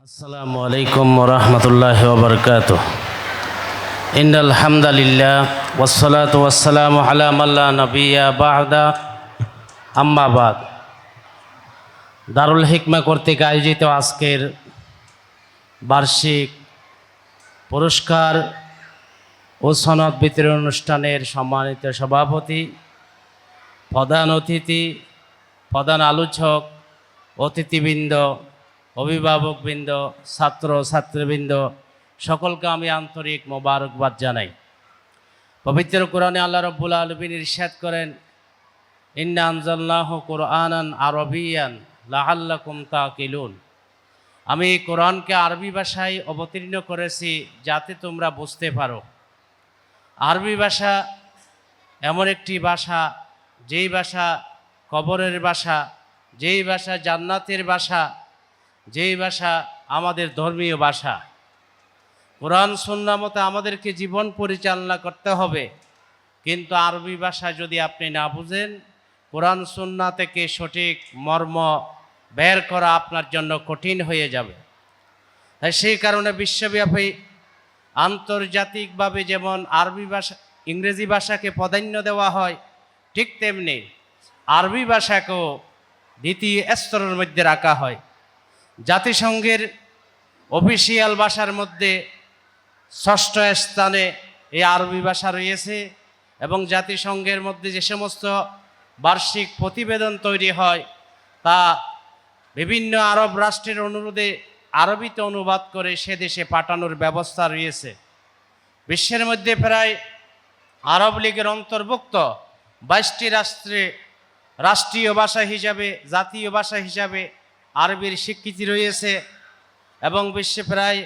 আসসালামু আলাইকুম ওরহমতুল্লাহি ওবরকাতুহ। ইন্নাল হামদালিল্লাহ ওয়াসসালাতু ওয়াসসালামু আলা মাল্লা নাবিয়্যা বা'দা, আম্মা বাদ। দারুল হিকমা কর্তৃক আয়োজিত আজকের বার্ষিক পুরস্কার ও সনদ বিতরণ অনুষ্ঠানের সম্মানিত সভাপতি, প্রধান অতিথি, প্রধান আলোচক, অতিথিবৃন্দ, অভিভাবকবৃন্দ, ছাত্র ছাত্রীবৃন্দ, সকলকে আমি আন্তরিক মোবারকবাদ জানাই। পবিত্র কোরআনে আল্লাহ রাব্বুল আলামিন ইরশাদ করেন, ইন্না আনজালনাহু কুরআনান আরাবিয়ান লাআল্লাকুম তাকিলুন। আমি কোরআনকে আরবি ভাষায় অবতীর্ণ করেছি যাতে তোমরা বুঝতে পারো। আরবি ভাষা এমন একটি ভাষা, যেই ভাষা কবরের ভাষা, যেই ভাষা জান্নাতের ভাষা, যেই ভাষা আমাদের ধর্মীয় ভাষা। কোরআন সুন্নাহ মতে আমাদেরকে জীবন পরিচালনা করতে হবে, কিন্তু আরবি ভাষা যদি আপনি না বুঝেন, কোরআন সুন্নাহ থেকে সঠিক মর্ম বের করা আপনার জন্য কঠিন হয়ে যাবে। তাই সেই কারণে বিশ্বব্যাপী আন্তর্জাতিকভাবে যেমন আরবি ভাষা, ইংরেজি ভাষাকে প্রাধান্য দেওয়া হয়, ঠিক তেমনি আরবি ভাষাকেও দ্বিতীয় স্তরের মধ্যে রাখা হয়। জাতিসংঘের অফিসিয়াল ভাষার মধ্যে ষষ্ঠ স্থানে এই আরবি ভাষা রয়েছে, এবং জাতিসংঘের মধ্যে যে সমস্ত বার্ষিক প্রতিবেদন তৈরি হয় তা বিভিন্ন আরব রাষ্ট্রের অনুরোধে আরবিতে অনুবাদ করে সে দেশে পাঠানোর ব্যবস্থা রয়েছে। বিশ্বের মধ্যে প্রায় আরব লীগের অন্তর্ভুক্ত 22টি রাষ্ট্রে রাষ্ট্রীয় ভাষা হিসাবে, জাতীয় ভাষা হিসাবে আরবির স্বীকৃতি রয়েছে, এবং বিশ্বে প্রায়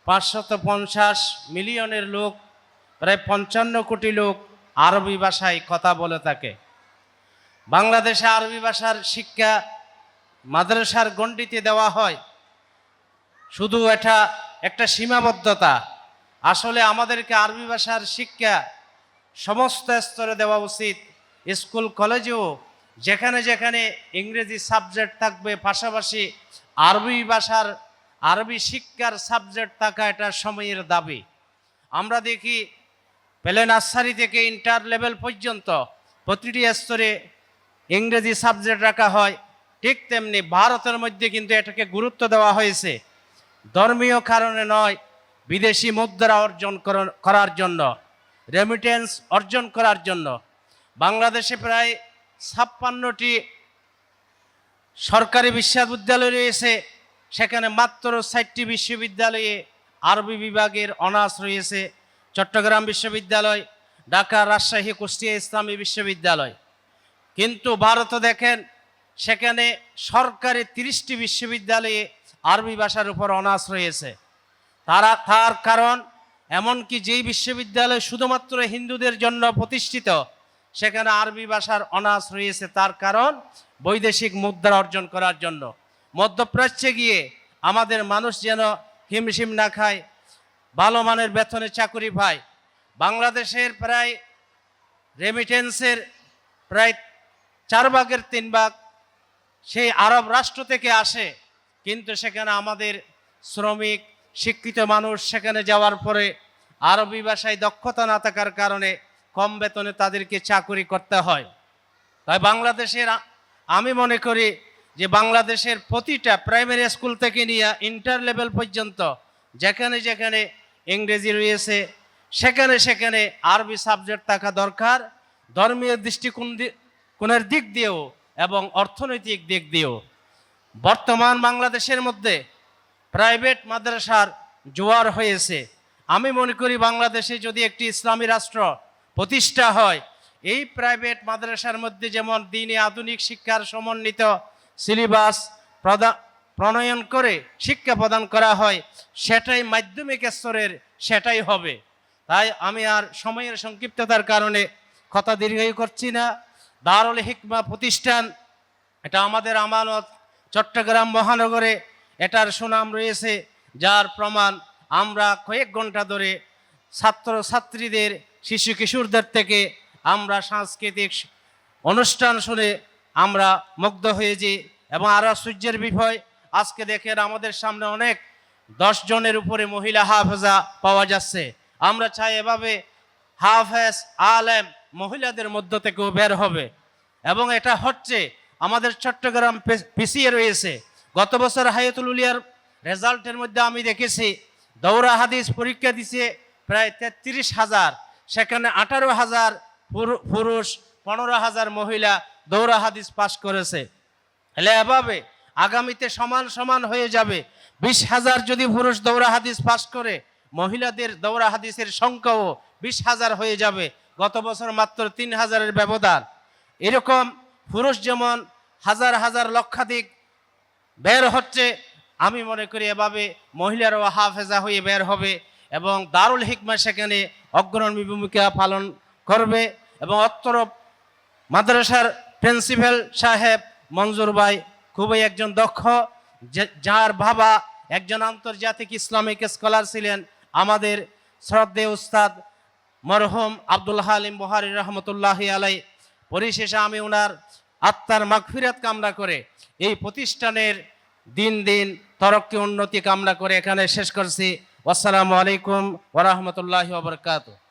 550 মিলিয়নের লোক, প্রায় 55 কোটি লোক আরবি ভাষায় কথা বলে থাকে। বাংলাদেশে আরবি ভাষার শিক্ষা মাদ্রাসার গণ্ডিতে দেওয়া হয়, শুধু এটা একটা সীমাবদ্ধতা। আসলে আমাদেরকে আরবি ভাষার শিক্ষা সমস্ত স্তরে দেওয়া উচিত। স্কুল কলেজেও যেখানে যেখানে ইংরেজি সাবজেক্ট থাকবে, পাশাপাশি আরবি ভাষার, আরবি শিক্ষার সাবজেক্ট থাকা এটা সময়ের দাবি। আমরা দেখি প্লে নার্সারি থেকে ইন্টার লেভেল পর্যন্ত প্রতিটি স্তরে ইংরেজি সাবজেক্ট রাখা হয়। ঠিক তেমনি ভারতের মধ্যে কিন্তু এটাকে গুরুত্ব দেওয়া হয়েছে, ধর্মীয় কারণে নয়, বিদেশি মুদ্রা অর্জন করার জন্য, রেমিটেন্স অর্জন করার জন্য। বাংলাদেশে প্রায় 56টি সরকারি বিশ্ববিদ্যালয় রয়েছে, সেখানে মাত্র 60টি বিশ্ববিদ্যালয়ে আরবি বিভাগের অনার্স রয়েছে। চট্টগ্রাম বিশ্ববিদ্যালয়, ঢাকা, রাজশাহী, কুষ্টিয়া ইসলামী বিশ্ববিদ্যালয়। কিন্তু ভারতে দেখেন, সেখানে সরকারি 30টি বিশ্ববিদ্যালয়ে আরবি ভাষার উপর অনার্স রয়েছে। তার কারণ, এমনকি যেই বিশ্ববিদ্যালয় শুধুমাত্র হিন্দুদের জন্য প্রতিষ্ঠিত, সেখানে আরবি ভাষার অনার্স রয়েছে। তার কারণ বৈদেশিক মুদ্রা অর্জন করার জন্য। মধ্যপ্রাচ্যে গিয়ে আমাদের মানুষ যেন হিমশিম না খায়, ভালো মানের বেতনে চাকরি পায়। বাংলাদেশের প্রায় রেমিটেন্সের প্রায় 4/3 সেই আরব রাষ্ট্র থেকে আসে, কিন্তু সেখানে আমাদের শ্রমিক, শিক্ষিত মানুষ সেখানে যাওয়ার পরে আরবি ভাষায় দক্ষতা না থাকার কারণে কম বেতনে তাদেরকে চাকরি করতে হয়। তাই বাংলাদেশের, আমি মনে করি যে বাংলাদেশের প্রতিটা প্রাইমারি স্কুল থেকে নিয়ে ইন্টার লেভেল পর্যন্ত যেখানে যেখানে ইংরেজি রয়েছে, সেখানে সেখানে আরবি সাবজেক্ট থাকা দরকার, ধর্মীয় দৃষ্টিকোণের দিক দিয়েও এবং অর্থনৈতিক দিক দিয়েও। বর্তমান বাংলাদেশের মধ্যে প্রাইভেট মাদ্রাসার জোয়ার হয়েছে। আমি মনে করি বাংলাদেশে যদি একটি ইসলামী রাষ্ট্র প্রতিষ্ঠা হয়, এই প্রাইভেট মাদ্রাসার মধ্যে যেমন দ্বীনি আধুনিক শিক্ষার সমন্বিত সিলেবাস প্রণয়ন করে শিক্ষা প্রদান করা হয়, সেটাই মাধ্যমিক স্তরের, সেটাই হবে। তাই আমি আর সময়ের সংক্ষিপ্ততার কারণে কথা দীর্ঘায়ু করছি না। দারুল হিকমা প্রতিষ্ঠান, এটা আমাদের আমানত, চট্টগ্রাম মহানগরে এটার সুনাম রয়েছে, যার প্রমাণ আমরা কয়েক ঘন্টা ধরে ছাত্র ছাত্রীদের, শিশু কিশোরদের থেকে আমরা সাংস্কৃতিক অনুষ্ঠান শুনে আমরা মুগ্ধ হয়েছি। এবং আরও আশ্চর্যের বিষয়, আজকে দেখেন আমাদের সামনে অনেক 10 জনের উপরে মহিলা হাফেজা পাওয়া যাচ্ছে। আমরা চাই এভাবে হাফেজ আলেম মহিলাদের মধ্য থেকেও বের হবে, এবং এটা হচ্ছে। আমাদের চট্টগ্রাম পিছিয়ে রয়েছে। গত বছর হায়াতুল উলিয়ার রেজাল্টের মধ্যে আমি দেখেছি দৌরা হাদিস পরীক্ষা দিছে প্রায় 33,000, সেখানে 18,000 পুরুষ, 15,000 মহিলা দৌরা হাদিস পাশ করেছে। তাহলে এভাবে আগামীতে সমান সমান হয়ে যাবে। 20,000 যদি পুরুষ দৌরা হাদিস পাশ করে, মহিলাদের দৌরা হাদিসের সংখ্যাও 20,000 হয়ে যাবে। গত বছর মাত্র 3,000-এর ব্যবধান। এরকম পুরুষ যেমন হাজার হাজার লক্ষাধিক বের হচ্ছে, আমি মনে করি এভাবে মহিলারাও হাফেজা হয়ে বের হবে, এবং দারুল হিকমা সেখানে অগ্রণী ভূমিকা পালন করবে। এবং অত্র মাদ্রাসার প্রিন্সিপাল সাহেব মঞ্জুর ভাই খুবই একজন দক্ষ, যার বাবা একজন আন্তর্জাতিক ইসলামিক স্কলার ছিলেন, আমাদের শ্রদ্ধেয় উস্তাদ মরহুম আব্দুল হালিম বুখারী রহমতুল্লাহি আলাই। পরিশেষে আমি ওনার আত্মার মাগফিরাত কামনা করে এই প্রতিষ্ঠানের দিন দিন তরক্কি উন্নতি কামনা করে এখানে শেষ করছি। আসসালামু আলাইকুম ওয়া রাহমাতুল্লাহি ওয়া বারাকাতুহু।